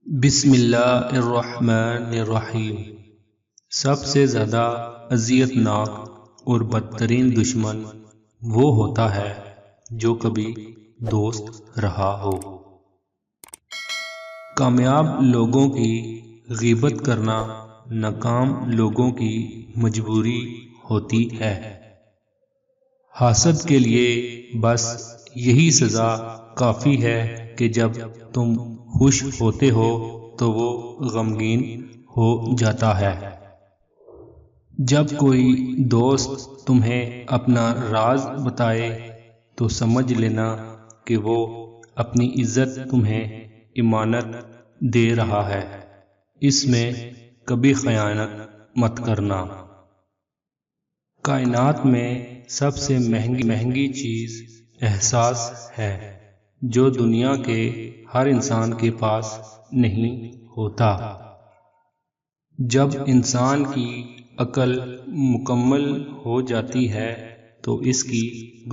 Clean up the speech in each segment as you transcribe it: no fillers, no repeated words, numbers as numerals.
بسم اللہ الرحمن الرحیم۔ سب سے زیادہ اذیت ناک اور بدترین دشمن وہ ہوتا ہے جو کبھی دوست رہا ہو۔ کامیاب لوگوں کی غیبت کرنا ناکام لوگوں کی مجبوری ہوتی ہے۔ حاسد کے لیے بس یہی سزا کافی ہے کہ جب تم خوش ہوتے ہو تو وہ غمگین ہو جاتا ہے۔ جب کوئی دوست تمہیں اپنا راز بتائے تو سمجھ لینا کہ وہ اپنی عزت تمہیں امانت دے رہا ہے، اس میں کبھی خیانت مت کرنا۔ کائنات میں سب سے مہنگی چیز احساس ہے جو دنیا کے ہر انسان کے پاس نہیں ہوتا۔ جب انسان کی عقل مکمل ہو جاتی ہے تو اس کی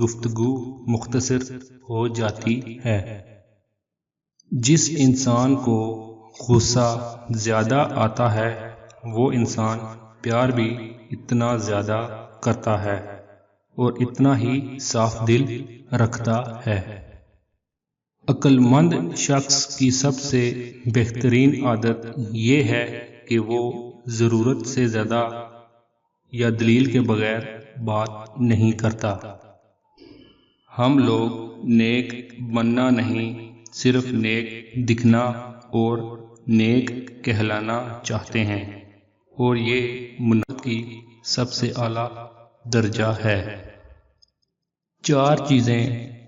گفتگو مختصر ہو جاتی ہے۔ جس انسان کو غصہ زیادہ آتا ہے وہ انسان پیار بھی اتنا زیادہ کرتا ہے اور اتنا ہی صاف دل رکھتا ہے۔ عقل مند شخص کی سب سے بہترین عادت یہ ہے کہ وہ ضرورت سے زیادہ یا دلیل کے بغیر بات نہیں کرتا۔ ہم لوگ نیک بننا نہیں، صرف نیک دکھنا اور نیک کہلانا چاہتے ہیں، اور یہ منافقت کی سب سے اعلیٰ درجہ ہے۔ چار چیزیں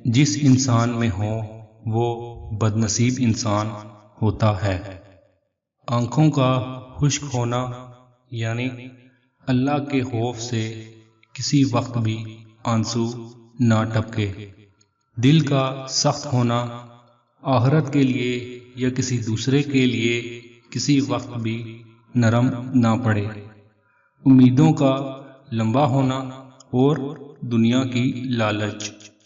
جس انسان میں ہوں وہ بد نصیب انسان ہوتا ہے۔ آنکھوں کا خشک ہونا یعنی اللہ کے خوف سے کسی وقت بھی آنسو نہ ٹپکے۔ دل کا سخت ہونا، آخرت کے لیے یا کسی دوسرے کے لیے کسی وقت بھی نرم نہ پڑے۔ امیدوں کا لمبا ہونا اور دنیا کی لالچ۔